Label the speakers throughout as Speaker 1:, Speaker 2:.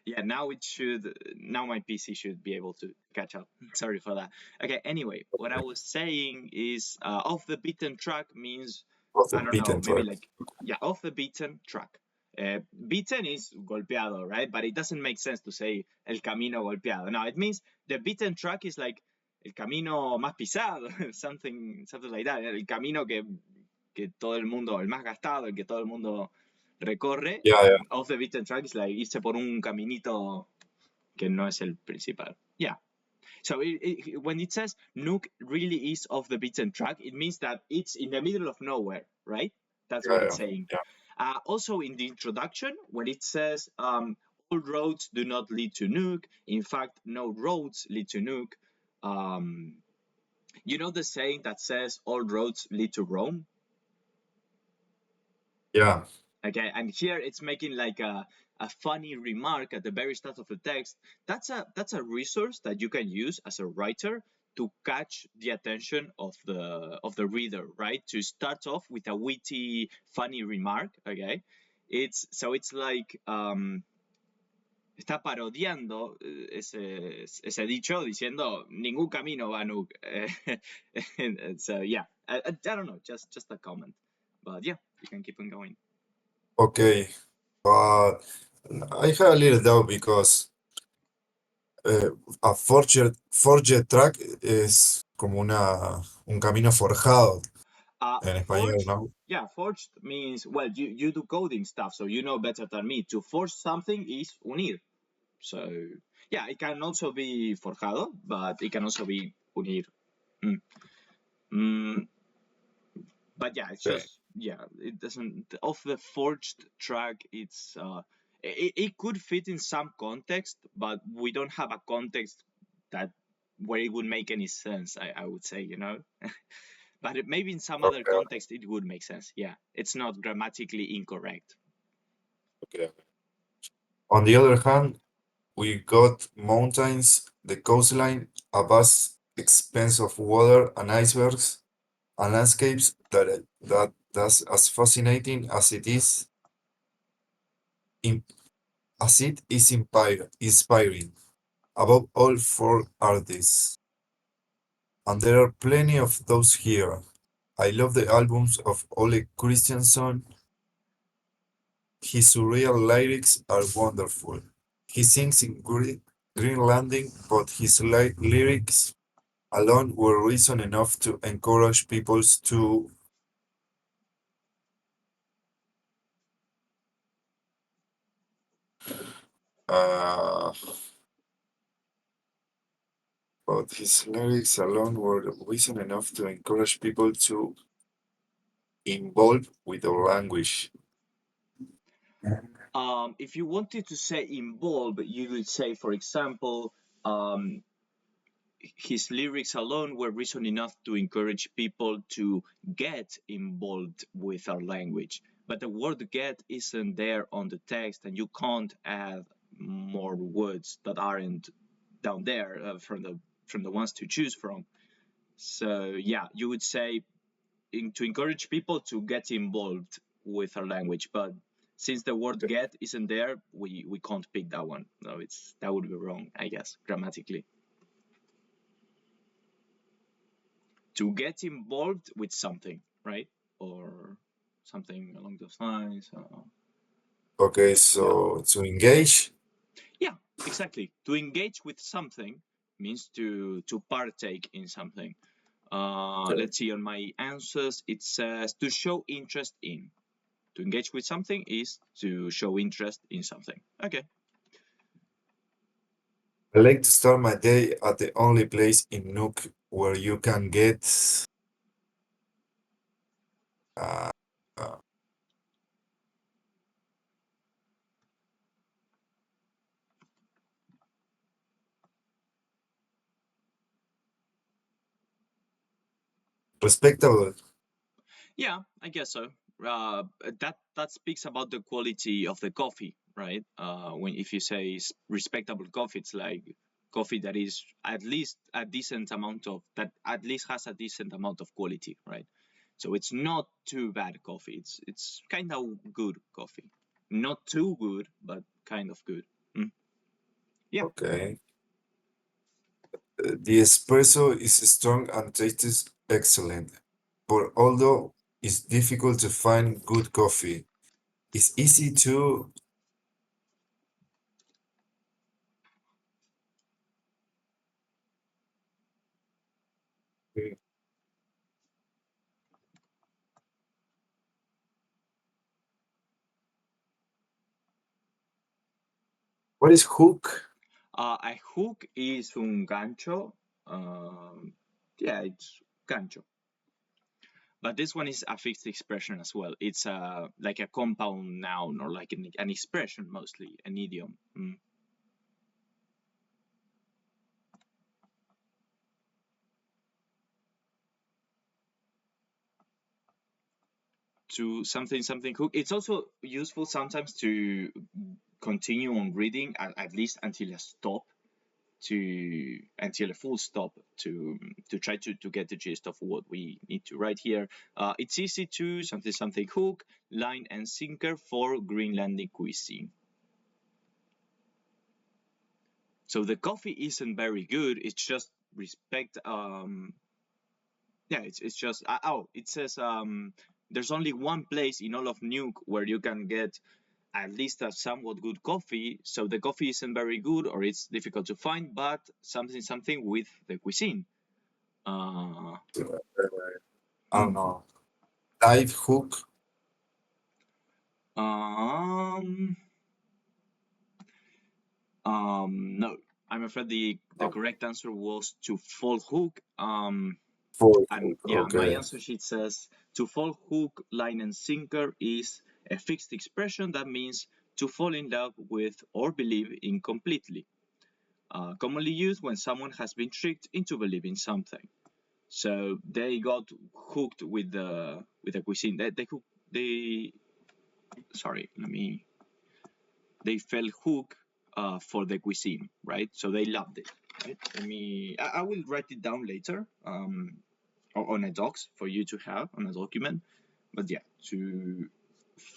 Speaker 1: Yeah, now my PC should be able to catch up. Sorry for that. Okay, anyway, what I was saying is off the beaten track means,
Speaker 2: Of the
Speaker 1: I don't know,
Speaker 2: beaten
Speaker 1: maybe
Speaker 2: track.
Speaker 1: like, yeah, off the beaten track. Beaten is golpeado, right? But it doesn't make sense to say el camino golpeado. No, it means the beaten track is like el camino más pisado, something like that. El camino que todo el mundo, el más gastado, el que todo el mundo recorre.
Speaker 2: Yeah, yeah.
Speaker 1: Off the beaten track is like irse por un caminito que no es el principal. Yeah. So when it says Nuke really is off the beaten track, it means that it's in the middle of nowhere, right? That's what
Speaker 2: Yeah,
Speaker 1: it's
Speaker 2: yeah.
Speaker 1: saying.
Speaker 2: Yeah.
Speaker 1: Also, in the introduction, when it says all roads do not lead to Nuke, in fact, no roads lead to Nuke. You know the saying that says all roads lead to Rome?
Speaker 2: Yeah.
Speaker 1: Okay, and here it's making like a funny remark at the very start of the text. That's a resource that you can use as a writer to catch the attention of the reader, right? To start off with a witty, funny remark. Okay, it's like está parodiando ese dicho diciendo ningún camino va a Nuuk. So yeah, I don't know, just a comment, but yeah, you can keep on going.
Speaker 2: Okay. But I have a little doubt because eh, a forged track es como un camino forjado en español,
Speaker 1: Forged,
Speaker 2: ¿no?
Speaker 1: yeah, forged means, well, you do coding stuff, so you know better than me. To forge something is unir. So yeah, it can also be forjado, but it can also be unir. Mm. Mm, but yeah, it's
Speaker 2: Okay.
Speaker 1: just, yeah, it doesn't, of the forged track, it could fit in some context, but we don't have a context that where it would make any sense, I would say, you know. But maybe in some other
Speaker 2: Okay.
Speaker 1: context it would make sense. Yeah, it's not grammatically incorrect.
Speaker 2: Okay. On the other hand, we got mountains, the coastline, a vast expanse of water and icebergs, and landscapes that's as fascinating as in, it is inspiring. Above all for artists. And there are plenty of those here. I love the albums of Ole Christianson. His surreal lyrics are wonderful. He sings in Greenlandic, but his lyrics alone were reason enough to encourage people to. Uh, but his lyrics alone were reason enough to encourage people to involve with the language.
Speaker 1: If you wanted to say involve, you would say, for example, um, his lyrics alone were reason enough to encourage people to get involved with our language. But the word get isn't there on the text, and you can't add more words that aren't down there from the ones to choose from. So yeah, you would say to encourage people to get involved with our language. But since the word get isn't there, we can't pick that one. No, that would be wrong, I guess, grammatically. To get involved with something, right? Or something along those lines.
Speaker 2: Okay,
Speaker 1: Yeah.
Speaker 2: so to engage.
Speaker 1: Yeah, exactly. To engage with something means to partake in something.
Speaker 2: Okay.
Speaker 1: Let's see, on my answers, it says to show interest in. To engage with something is to show interest in something. Okay.
Speaker 2: I like to start my day at the only place in Nook where you can get uh, uh, respectable.
Speaker 1: Yeah, I guess so. That speaks about the quality of the coffee, right? When if you say respectable coffee, it's like coffee that is at least a decent amount of that at least has a decent amount of quality, right? So it's not too bad coffee. It's kind of good coffee, not too good, but kind of good. Yeah.
Speaker 2: Okay. The espresso is strong and tastes excellent, but although it's difficult to find good coffee, it's easy to. What is hook?
Speaker 1: A hook is un gancho. Yeah, it's gancho. But this one is a fixed expression as well. It's like a compound noun or like an expression, mostly an idiom. To something hook. It's also useful sometimes to continue on reading at least until a stop, until a full stop, to try to get the gist of what we need to write here. It's easy to something hook, line and sinker for Greenlandic cuisine. So the coffee isn't very good. It's just respect. Yeah, it's just it says there's only one place in all of Nuuk where you can get at least a somewhat good coffee. So the coffee isn't very good or it's difficult to find, but something with the cuisine.
Speaker 2: I don't know. Dive hook?
Speaker 1: Um, no, I'm afraid the
Speaker 2: Oh,
Speaker 1: correct answer was to fall hook.
Speaker 2: four
Speaker 1: And
Speaker 2: hook.
Speaker 1: yeah, my
Speaker 2: Okay.
Speaker 1: answer sheet says to fall hook, line, and sinker is a fixed expression that means to fall in love with or believe in completely. Commonly used when someone has been tricked into believing something. So they got hooked with the cuisine. They sorry, they fell hook for the cuisine, right? So they loved it, right? I will write it down later on a docs for you to have on a document. But yeah, to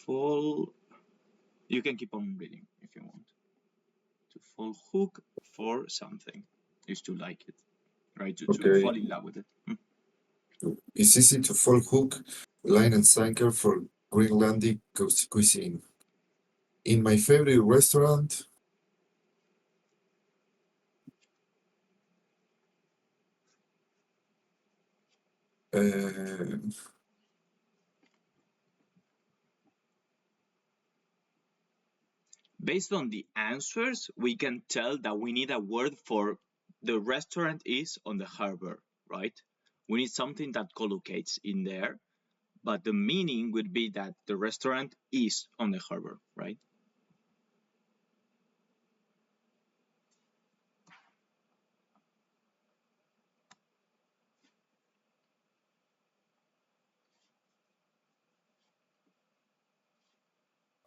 Speaker 1: fall, you can keep on reading if you want. To fall hook for something is to like it, right? To
Speaker 2: Okay.
Speaker 1: fall in love with it.
Speaker 2: It's easy to fall hook, line, and sinker for Greenlandic cuisine. In my favorite restaurant, uh,
Speaker 1: Based on the answers, we can tell that we need a word for the restaurant is on the harbor, right? We need something that collocates in there, but the meaning would be that the restaurant is on the harbor, right?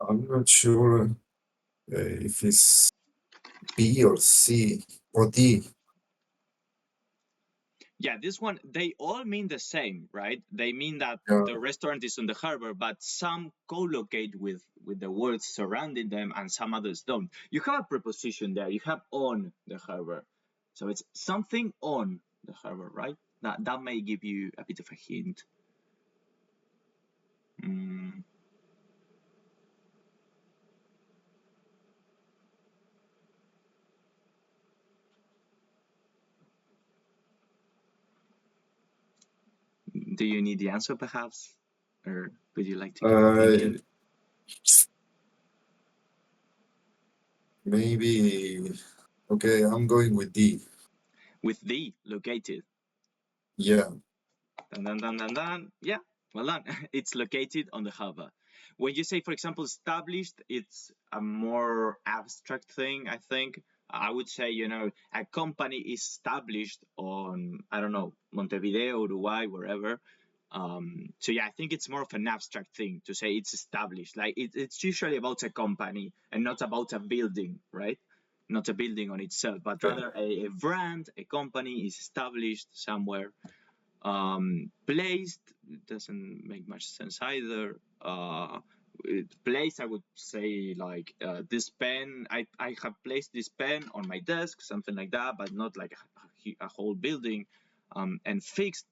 Speaker 2: I'm not sure if it's B or C or D.
Speaker 1: Yeah, this one, they all mean the same, right? They mean that
Speaker 2: Yeah.
Speaker 1: the restaurant is on the harbor, but some co-locate with the words surrounding them and some others don't. You have a preposition there, you have on the harbor. So it's something on the harbor, right? That may give you a bit of a hint. Mm. Do you need the answer perhaps? Or would you like to keep on
Speaker 2: Uh,
Speaker 1: thinking?
Speaker 2: maybe. Okay, I'm going with D.
Speaker 1: With the located.
Speaker 2: Yeah.
Speaker 1: Dun, dun, dun, dun, dun. Yeah, well done. It's located on the harbor. When you say, for example, established, it's a more abstract thing, I think. I would say, a company is established on, I don't know, Montevideo, Uruguay, wherever. So yeah, I think it's more of an abstract thing to say it's established. Like it's usually about a company and not about a building, right? Not a building on itself, but
Speaker 2: Okay.
Speaker 1: rather a brand, a company is established somewhere. Placed doesn't make much sense either. place, I would say like this pen. I have placed this pen on my desk, something like that, but not like a whole building. And fixed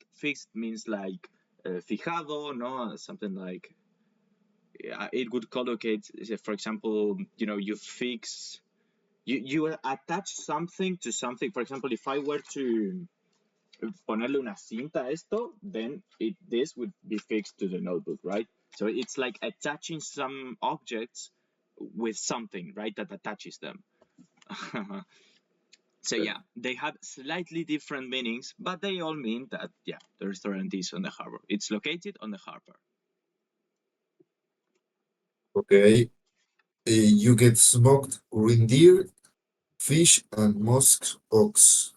Speaker 1: means like fijado, no, something like it would collocate. For example, you fix. You attach something to something. For example, if I were to ponerle una cinta a esto, then this would be fixed to the notebook, right? So it's like attaching some objects with something, right, that attaches them. So yeah, they have slightly different meanings, but they all mean that, yeah, the restaurant is on the harbor. It's located on the harbor.
Speaker 2: Okay. You get smoked reindeer, fish, and musk ox.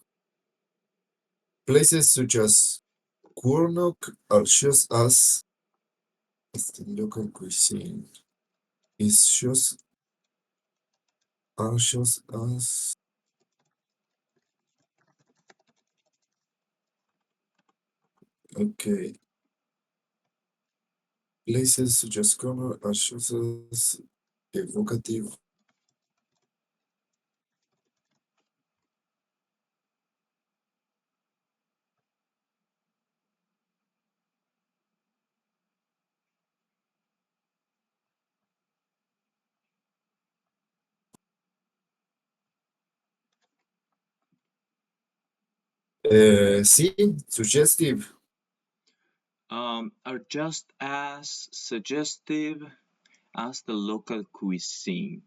Speaker 2: Places such as Coornock are just as the local cuisine. Is just are just as okay. Places such as Coornock are just as evocative. See, suggestive.
Speaker 1: Are just as suggestive as the local cuisine.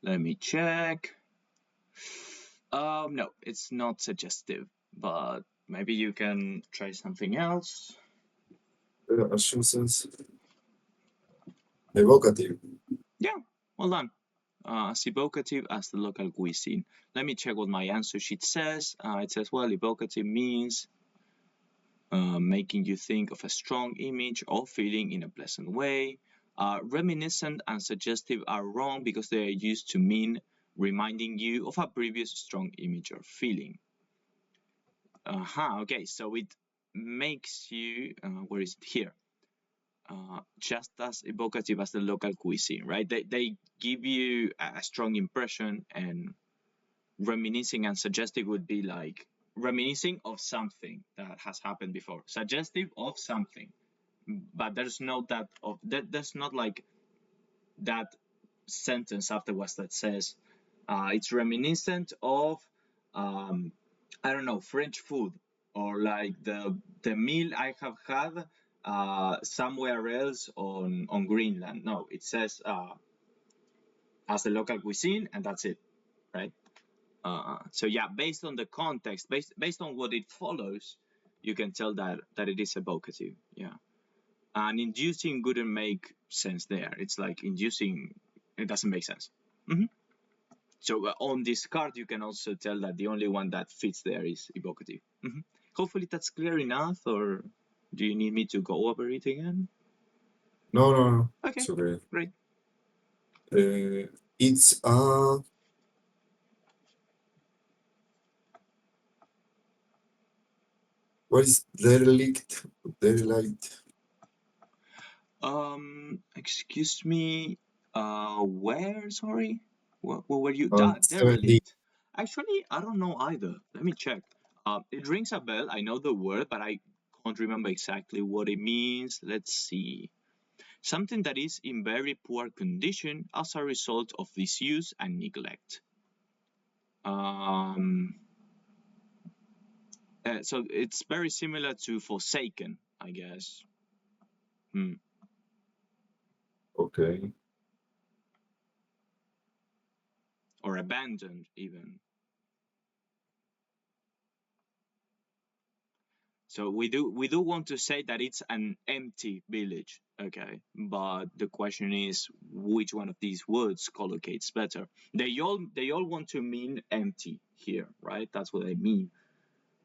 Speaker 1: Let me check. No, it's not suggestive, but maybe you can try something else.
Speaker 2: Are just as evocative.
Speaker 1: Yeah, well done. As evocative as the local cuisine. Let me check what my answer sheet says. It says, well, evocative means making you think of a strong image or feeling in a pleasant way. Reminiscent and suggestive are wrong because they are used to mean reminding you of a previous strong image or feeling. Okay, so it makes you, where is it here? Just as evocative as the local cuisine, right? They give you a strong impression, and reminiscing and suggestive would be like reminiscing of something that has happened before, suggestive of something, but there's no that of that. There's not like that sentence afterwards that says it's reminiscent of I don't know, French food, or like the meal I have had somewhere else on Greenland. No, it says as a local cuisine, and that's it, right? So yeah, based on the context, based on what it follows, you can tell that it is evocative. Yeah, and inducing wouldn't make sense there. It's like inducing, it doesn't make sense. Hmm. So on this card, you can also tell that the only one that fits there is evocative. Hmm. Hopefully that's clear enough, or do you need me to go over it again?
Speaker 2: No, no, no.
Speaker 1: Okay,
Speaker 2: It's okay.
Speaker 1: great.
Speaker 2: It's what is derelict? Derelict.
Speaker 1: Excuse me. Where? Sorry. What were you?
Speaker 2: On 70.
Speaker 1: Derelict. Actually, I don't know either. Let me check. It rings a bell. I know the word, but I can't remember exactly what it means. Let's see. Something that is in very poor condition as a result of disuse and neglect. Um, so it's very similar to forsaken, I guess. Hmm.
Speaker 2: Okay.
Speaker 1: Or abandoned, even. So we do want to say that it's an empty village, okay? But the question is which one of these words collocates better. They all want to mean empty here, right? That's what they mean.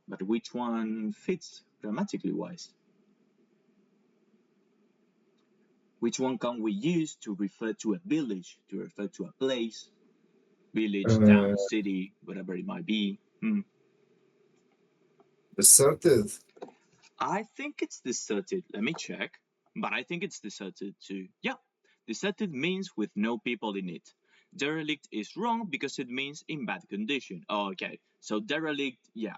Speaker 1: But which one fits grammatically wise? Which one can we use to refer to a village, to refer to a place, village,
Speaker 2: Uh,
Speaker 1: town, city, whatever it might be? Hmm.
Speaker 2: Deserted.
Speaker 1: I think it's deserted. Let me check. But I think it's deserted too. Yeah, Deserted means with no people in it. Derelict is wrong because it means in bad condition. Oh, okay, so derelict, yeah.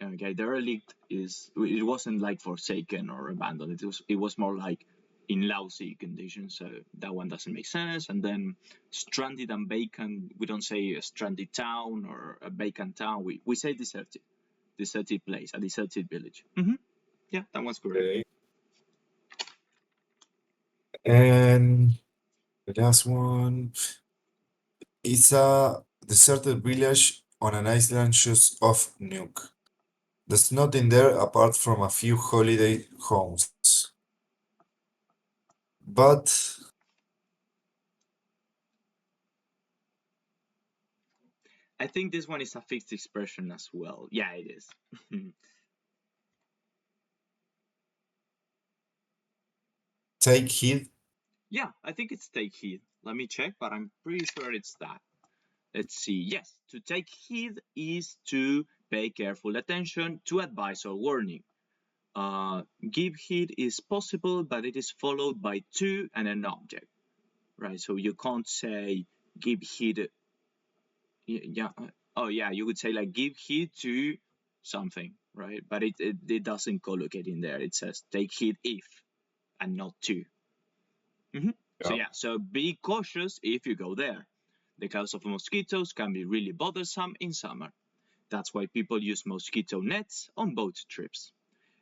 Speaker 1: Okay, derelict is, it wasn't like forsaken or abandoned. It was more like in lousy condition. So that one doesn't make sense. And then stranded and vacant, we don't say a stranded town or a vacant town. We say deserted place, a deserted village. Yeah, that one's correct.
Speaker 2: Okay. And the last one is a deserted village on an island just off Nuke. There's nothing there apart from a few holiday homes. But
Speaker 1: I think this one is a fixed expression as well. Yeah, it is.
Speaker 2: take heed.
Speaker 1: Yeah, I think it's take heed. Let me check, but I'm pretty sure it's that. Let's see. Yes, to take heed is to pay careful attention to advice or warning. Give heed is possible, but it is followed by to and an object, right? So you can't say give heed. Yeah. Oh, yeah. You would say like give heed to something, right? But it doesn't collocate in there. It says take heed if and not to. So
Speaker 2: Yeah.
Speaker 1: yeah. So be cautious if you go there. The cause of mosquitoes can be really bothersome in summer. That's why people use mosquito nets on boat trips.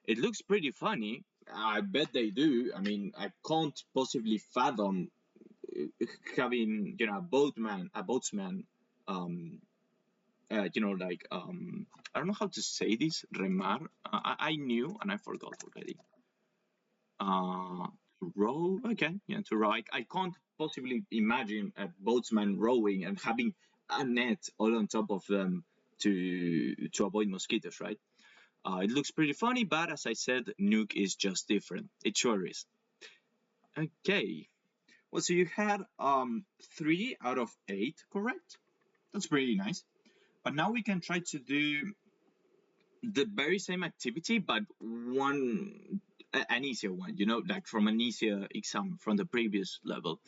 Speaker 1: It looks pretty funny. I bet they do. I mean, I can't possibly fathom having, a boatsman, um, I don't know how to say this, remar. I knew and I forgot already. To row, okay, yeah, to row. I can't possibly imagine a boatsman rowing and having a net all on top of them to avoid mosquitoes, right? It looks pretty funny, but as I said, Nuke is just different. It sure is. Okay. Well, so you had 3 out of 8 correct. That's pretty nice. But now we can try to do the very same activity, but an easier one. Like from an easier exam from the previous level.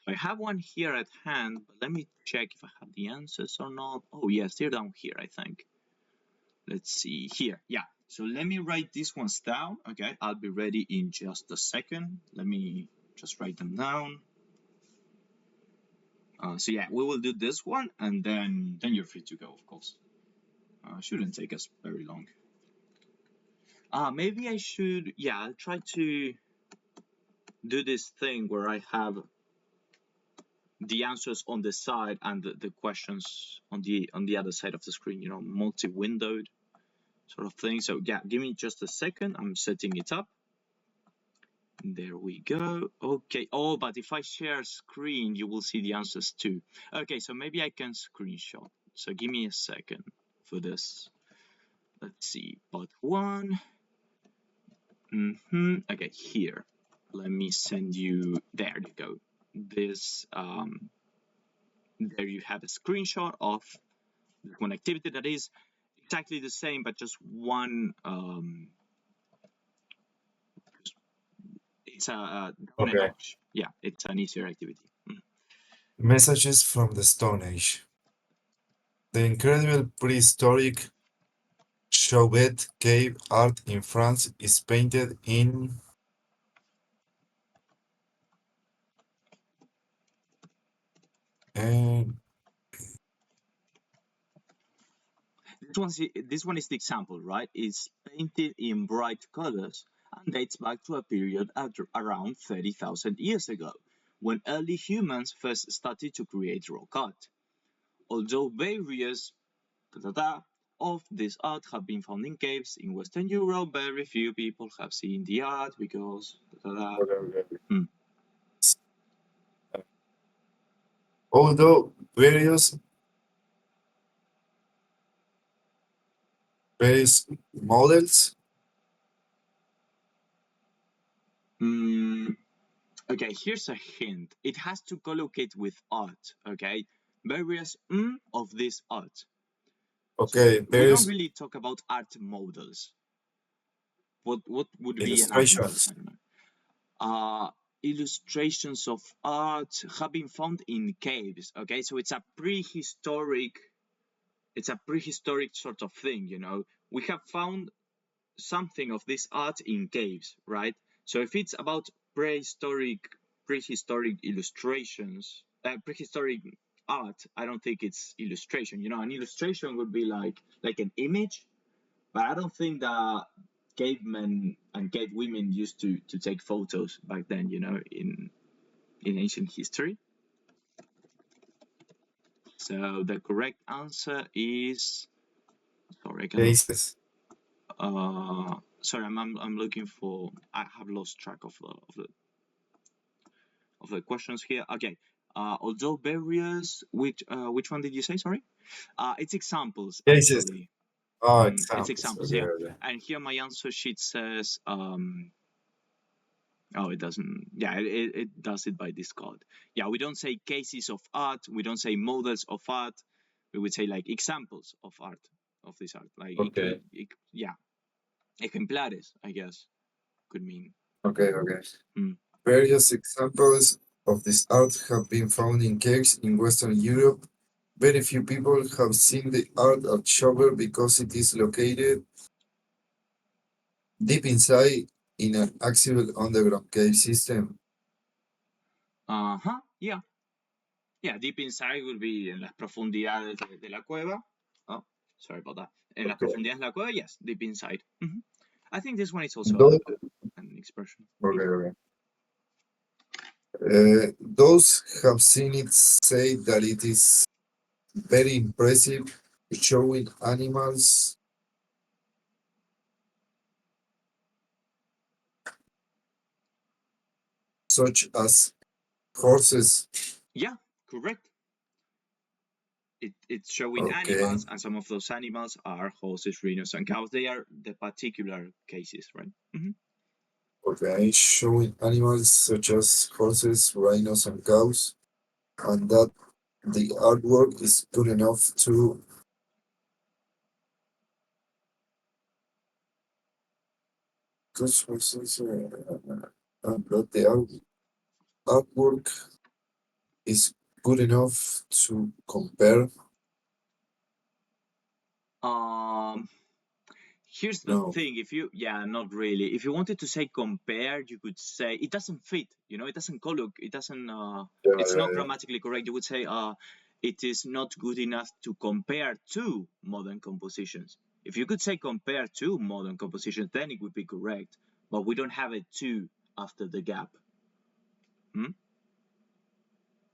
Speaker 1: So I have one here at hand, but let me check if I have the answers or not. Oh yes, they're down here, I think. Let's see here. Yeah. So let me write these ones down. Okay, I'll be ready in just a second. Let me just write them down. So yeah, we will do this one, and then you're free to go, of course. Shouldn't take us very long. Maybe I should. Yeah, I'll try to do this thing where I have the answers on the side and the questions on the other side of the screen. Multi-windowed sort of thing. So yeah, give me just a second. I'm setting it up. There we go. Okay. Oh, but if I share screen, you will see the answers too. Okay, so maybe I can screenshot. So give me a second for this. Let's see. Part 1. Okay, here. Let me send you. There you go. This. There you have a screenshot of one activity that is exactly the same, but just one. It's a down a
Speaker 2: Okay.
Speaker 1: notch. Yeah, it's an easier activity.
Speaker 2: Messages from the Stone Age. The incredible prehistoric Chauvet cave art in France is painted in and
Speaker 1: This one is the example, right? It's painted in bright colors and dates back to a period around 30,000 years ago, when early humans first started to create rock art. Although various of this art have been found in caves in Western Europe, very few people have seen the art because.
Speaker 2: although various models.
Speaker 1: Okay, here's a hint. It has to collocate with art, okay? Various of this art. So
Speaker 2: Okay,
Speaker 1: we don't
Speaker 2: various
Speaker 1: really talk about art models. What would be an art model?
Speaker 2: illustrations.
Speaker 1: I don't know. illustrations of art have been found in caves. Okay, so it's a prehistoric sort of thing, you know. We have found something of this art in caves, right? So if it's about prehistoric illustrations, prehistoric art, I don't think it's illustration. You know, an illustration would be like an image, but I don't think that cavemen and cave women used to take photos back then, you know, in ancient history. So the correct answer is, sorry, I cannot.
Speaker 2: Cases.
Speaker 1: Sorry, I'm looking for. I have lost track of the questions here. Okay. Although various, which one did you say? Sorry. It's examples
Speaker 2: Cases.
Speaker 1: actually. It's
Speaker 2: Examples.
Speaker 1: examples,
Speaker 2: Okay,
Speaker 1: yeah.
Speaker 2: okay.
Speaker 1: And here my answer sheet says, oh, it doesn't. Yeah, it does it by this code. Yeah, we don't say cases of art. We don't say models of art. We would say like examples of art, of this art. Like,
Speaker 2: Okay.
Speaker 1: yeah, ejemplares, I guess, could mean.
Speaker 2: Okay, okay.
Speaker 1: Mm.
Speaker 2: Various examples of this art have been found in caves in Western Europe. Very few people have seen the art at Chauvet because it is located deep inside in an accessible underground cave system.
Speaker 1: Uh-huh, yeah. Yeah, deep inside would be en las profundidades de la cueva. Oh, sorry about that. En las
Speaker 2: Okay.
Speaker 1: profundidades de la cueva, yes, deep inside. I think this one is also
Speaker 2: Those,
Speaker 1: an expression.
Speaker 2: okay, okay. Those have seen it say that it is very impressive, showing animals such as horses.
Speaker 1: Yeah, correct. It's showing
Speaker 2: Okay,
Speaker 1: animals, and some of those animals are horses, rhinos, and cows. They are the particular cases, right?
Speaker 2: okay, showing animals such as horses, rhinos, and cows, and that the artwork is good enough to and that the artwork is good enough to compare.
Speaker 1: Um, Here's the
Speaker 2: No,
Speaker 1: thing. Not really. If you wanted to say compare, you could say it doesn't fit. You know, it doesn't colloq. It doesn't.
Speaker 2: yeah,
Speaker 1: It's not
Speaker 2: yeah,
Speaker 1: grammatically correct. You would say, it is not good enough to compare to modern compositions. If you could say compare to modern compositions, then it would be correct. But we don't have a to after the gap.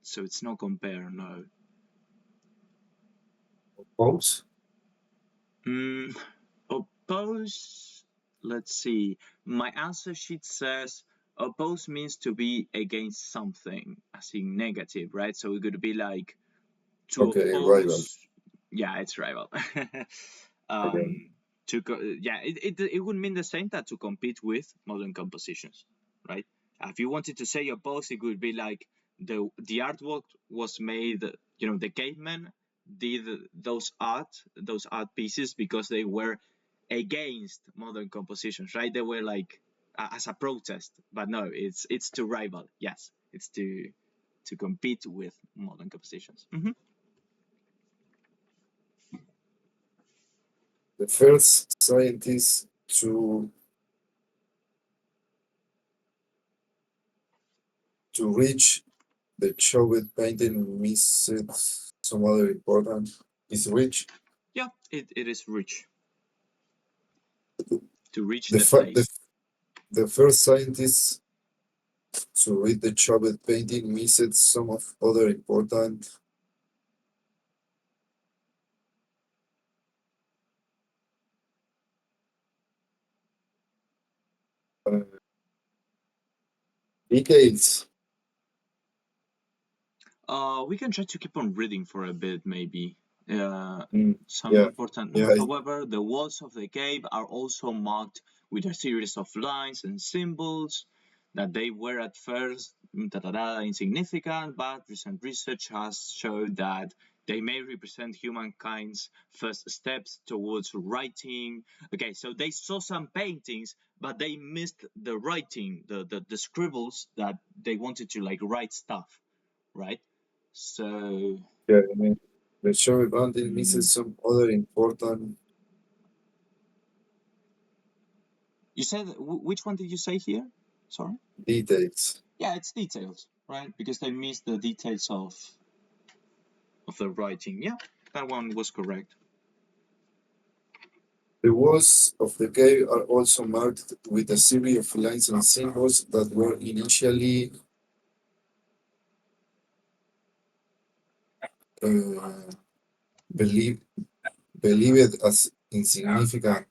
Speaker 1: So it's not compare. No.
Speaker 2: Oppose?
Speaker 1: Oppose. Let's see. My answer sheet says oppose means to be against something, as in negative, right? So it could be like to
Speaker 2: Okay, rival.
Speaker 1: oppose. Yeah, it's rival.
Speaker 2: Okay.
Speaker 1: It would mean the same that to compete with modern compositions, right? If you wanted to say oppose, it would be like the artwork was made. You know, the cavemen did those art pieces because they were against modern compositions, right? They were like as a protest, but no, it's to rival. Yes, it's to compete with modern compositions.
Speaker 2: The first scientist to reach the Chauvet painting missed some other important is reach.
Speaker 1: Yeah, it is rich to reach
Speaker 2: The,
Speaker 1: the
Speaker 2: fa- the,
Speaker 1: place.
Speaker 2: the first scientist to read the Chauvet painting missed some of other important uh, details.
Speaker 1: We can try to keep on reading for a bit, maybe.
Speaker 2: Mm,
Speaker 1: Some
Speaker 2: yeah,
Speaker 1: important
Speaker 2: yeah,
Speaker 1: note, however, the walls of the cave are also marked with a series of lines and symbols that they were at first insignificant, but recent research has shown that They may represent humankind's first steps towards writing. Okay, so they saw some paintings, but they missed the writing, the scribbles that they wanted to like write stuff, right? So
Speaker 2: Yeah, I mean, the show bundle misses some other important
Speaker 1: you said which one did you say here? Sorry.
Speaker 2: details.
Speaker 1: Yeah, it's details, right? Because they missed the details of the writing. Yeah, that one was correct.
Speaker 2: The walls of the cave are also marked with a series of lines and symbols that were initially uh, believed believed as insignificant.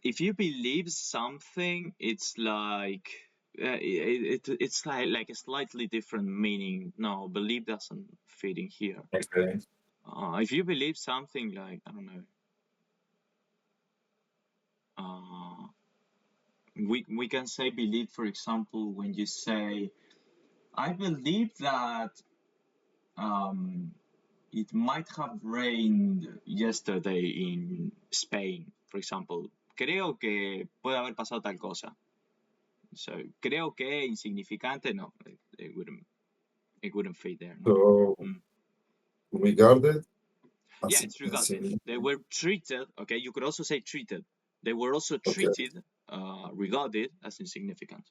Speaker 1: If you believe something, it's like it's like a slightly different meaning. No, believe doesn't fit in here.
Speaker 2: Okay.
Speaker 1: If you believe something like I don't know, we can say believe, for example, when you say I believe that it might have rained yesterday in Spain, for example. Creo que puede haber pasado tal cosa. So, creo que insignificante, no, it wouldn't fit there, no.
Speaker 2: So regarded
Speaker 1: Yeah,
Speaker 2: as
Speaker 1: it's regarded. They
Speaker 2: insignificant.
Speaker 1: were treated, okay, you could also say treated. They were also
Speaker 2: Okay.
Speaker 1: treated, regarded as insignificant.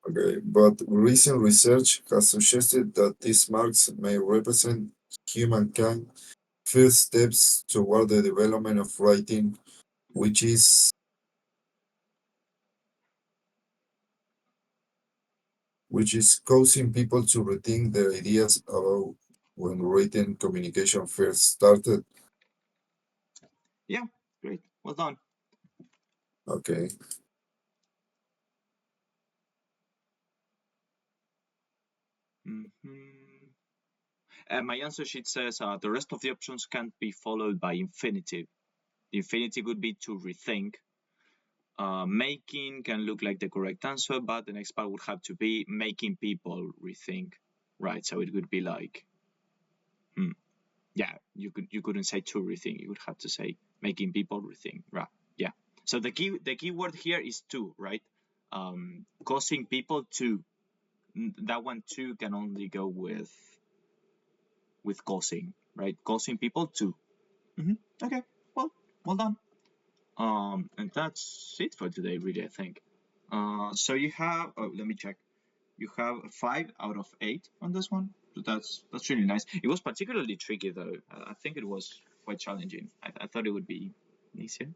Speaker 2: Okay, but recent research has suggested that these marks may represent humankind's first steps toward the development of writing, which is causing people to rethink their ideas about when written communication first started.
Speaker 1: Yeah, great. Well done.
Speaker 2: Okay.
Speaker 1: My answer sheet says the rest of the options can't be followed by infinitive. The infinitive would be to rethink. Making can look like the correct answer, but the next part would have to be making people rethink, right? So it would be like, yeah, you couldn't say to rethink. You would have to say making people rethink, right? Yeah. So the key word here is to, right? Causing people to. That one too can only go with causing, right? Causing people to. Okay. Well done. And that's it for today, really, I think. So you have, oh, let me check. You have 5 out of 8 on this one. So that's really nice. It was particularly tricky though. I think it was quite challenging. I thought it would be easier,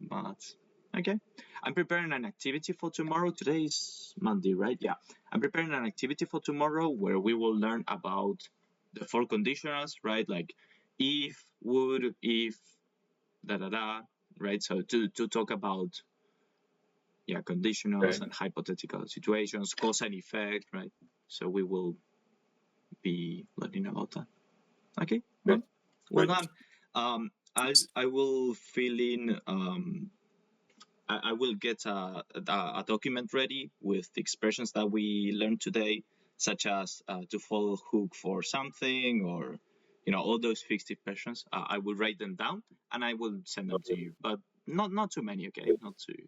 Speaker 1: but okay. I'm preparing an activity for tomorrow. Today is Monday, right? Yeah. I'm preparing an activity for tomorrow where we will learn about the 4 conditionals, right? Like if, would, if, da da da, right? So to talk about conditionals
Speaker 2: Okay.
Speaker 1: and hypothetical situations, cause and effect, right? So we will be learning about that. Okay,
Speaker 2: Okay.
Speaker 1: well
Speaker 2: Great.
Speaker 1: done. I will fill in. I will get a document ready with the expressions that we learned today, such as to follow hook for something, or all those fixed expressions. I will write them down and I will send them to you, but not too many. Okay, not too.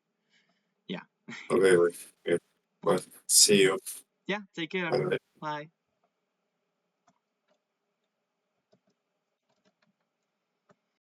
Speaker 1: Yeah.
Speaker 2: Okay. Okay.
Speaker 1: Well,
Speaker 2: Well, see you.
Speaker 1: yeah. Take care.
Speaker 2: Bye.
Speaker 1: Bye.